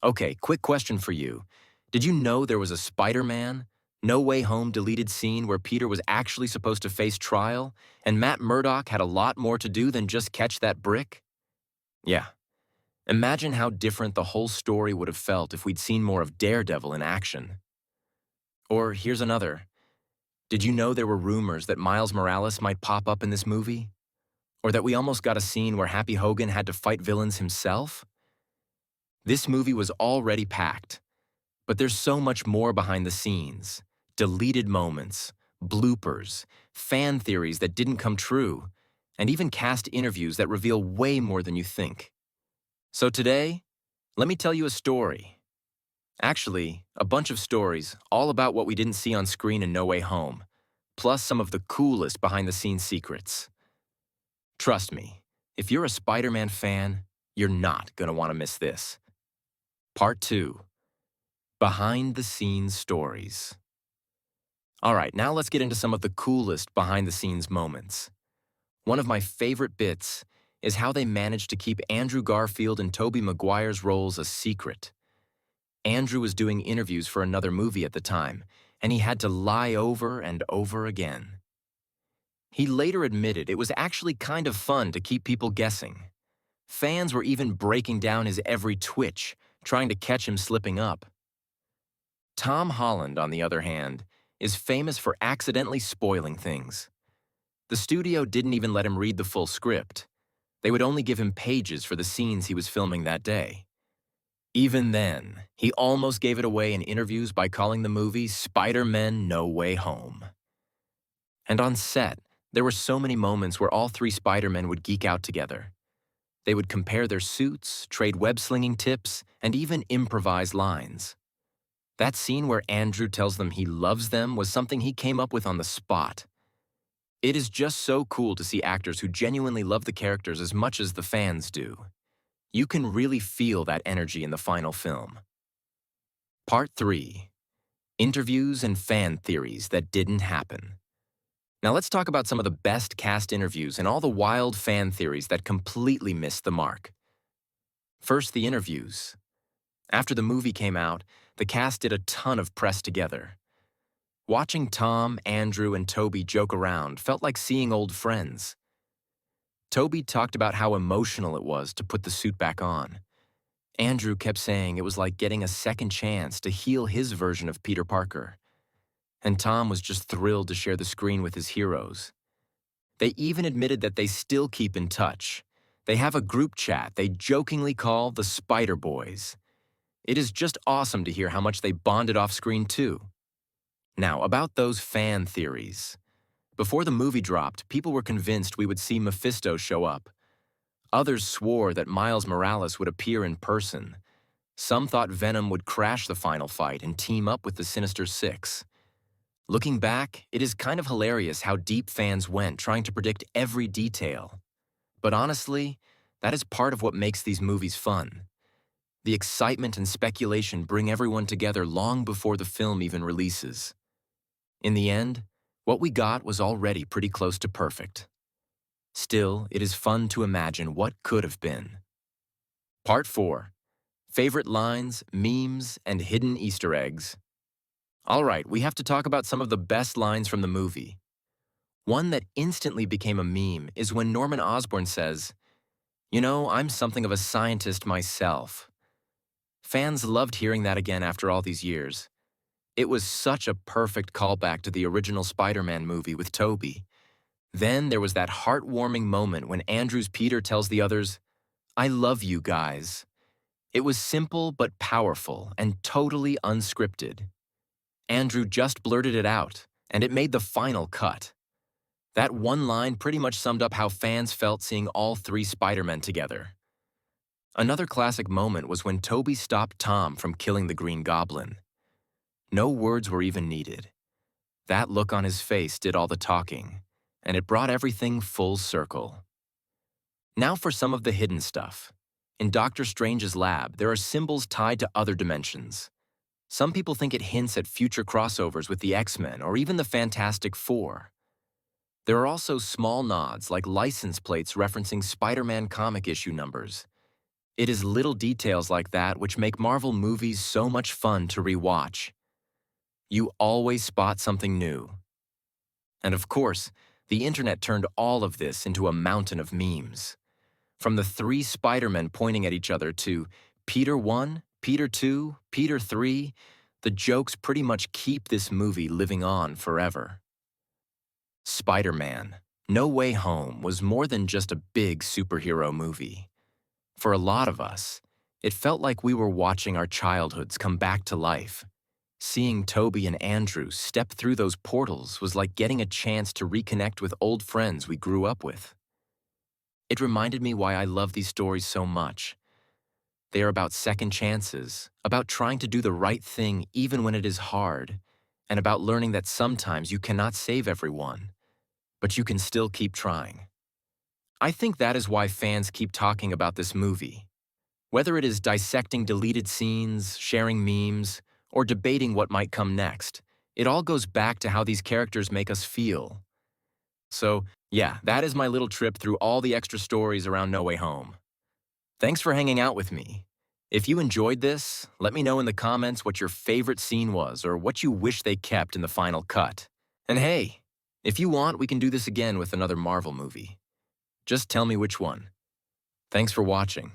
Okay, quick question for you. Did you know there was a Spider-Man, No Way Home deleted scene where Peter was actually supposed to face trial, and Matt Murdock had a lot more to do than just catch that brick? Yeah. Imagine how different the whole story would have felt if we'd seen more of Daredevil in action. Or here's another. Did you know there were rumors that Miles Morales might pop up in this movie? Or that we almost got a scene where Happy Hogan had to fight villains himself? This movie was already packed, but there's so much more behind the scenes. Deleted moments, bloopers, fan theories that didn't come true, and even cast interviews that reveal way more than you think. So today, let me tell you a story. Actually, a bunch of stories, all about what we didn't see on screen in No Way Home, plus some of the coolest behind-the-scenes secrets. Trust me, if you're a Spider-Man fan, you're not gonna want to miss this. Part 2. Behind-the-scenes stories. All right, now let's get into some of the coolest behind-the-scenes moments. One of my favorite bits is how they managed to keep Andrew Garfield and Tobey Maguire's roles a secret. Andrew was doing interviews for another movie at the time, and he had to lie over and over again. He later admitted it was actually kind of fun to keep people guessing. Fans were even breaking down his every twitch, trying to catch him slipping up. Tom Holland, on the other hand, is famous for accidentally spoiling things. The studio didn't even let him read the full script. They would only give him pages for the scenes he was filming that day. Even then, he almost gave it away in interviews by calling the movie Spider-Man No Way Home. And on set, there were so many moments where all three Spider-Men would geek out together. They would compare their suits, trade web-slinging tips, and even improvise lines. That scene where Andrew tells them he loves them was something he came up with on the spot. It is just so cool to see actors who genuinely love the characters as much as the fans do. You can really feel that energy in the final film. Part 3. Interviews and fan theories that didn't happen. Now let's talk about some of the best cast interviews and all the wild fan theories that completely missed the mark. First, the interviews. After the movie came out, the cast did a ton of press together. Watching Tom, Andrew, and Tobey joke around felt like seeing old friends. Tobey talked about how emotional it was to put the suit back on. Andrew kept saying it was like getting a second chance to heal his version of Peter Parker. And Tom was just thrilled to share the screen with his heroes. They even admitted that they still keep in touch. They have a group chat they jokingly call the Spider Boys. It is just awesome to hear how much they bonded off screen too. Now, about those fan theories. Before the movie dropped, people were convinced we would see Mephisto show up. Others swore that Miles Morales would appear in person. Some thought Venom would crash the final fight and team up with the Sinister Six. Looking back, it is kind of hilarious how deep fans went trying to predict every detail. But honestly, that is part of what makes these movies fun. The excitement and speculation bring everyone together long before the film even releases. In the end, what we got was already pretty close to perfect. Still, it is fun to imagine what could have been. Part 4. Favorite lines, memes, and hidden Easter eggs. All right, we have to talk about some of the best lines from the movie. One that instantly became a meme is when Norman Osborn says, "You know, I'm something of a scientist myself." Fans loved hearing that again after all these years. It was such a perfect callback to the original Spider-Man movie with Tobey. Then there was that heartwarming moment when Andrew's Peter tells the others, "I love you guys." It was simple but powerful and totally unscripted. Andrew just blurted it out, and it made the final cut. That one line pretty much summed up how fans felt seeing all three Spider-Men together. Another classic moment was when Tobey stopped Tom from killing the Green Goblin. No words were even needed. That look on his face did all the talking, and it brought everything full circle. Now for some of the hidden stuff. In Doctor Strange's lab, there are symbols tied to other dimensions. Some people think it hints at future crossovers with the X-Men or even the Fantastic Four. There are also small nods like license plates referencing Spider-Man comic issue numbers. It is little details like that which make Marvel movies so much fun to rewatch. You always spot something new. And of course, the internet turned all of this into a mountain of memes. From the three Spider-Men pointing at each other to Peter 1, Peter 2, Peter 3, the jokes pretty much keep this movie living on forever. Spider-Man: No Way Home was more than just a big superhero movie. For a lot of us, it felt like we were watching our childhoods come back to life. Seeing Toby and Andrew step through those portals was like getting a chance to reconnect with old friends we grew up with. It reminded me why I love these stories so much. They are about second chances, about trying to do the right thing even when it is hard, and about learning that sometimes you cannot save everyone, but you can still keep trying. I think that is why fans keep talking about this movie. Whether it is dissecting deleted scenes, sharing memes, or debating what might come next, it all goes back to how these characters make us feel. So, yeah, that is my little trip through all the extra stories around No Way Home. Thanks for hanging out with me. If you enjoyed this, let me know in the comments what your favorite scene was or what you wish they kept in the final cut. And hey, if you want, we can do this again with another Marvel movie. Just tell me which one. Thanks for watching.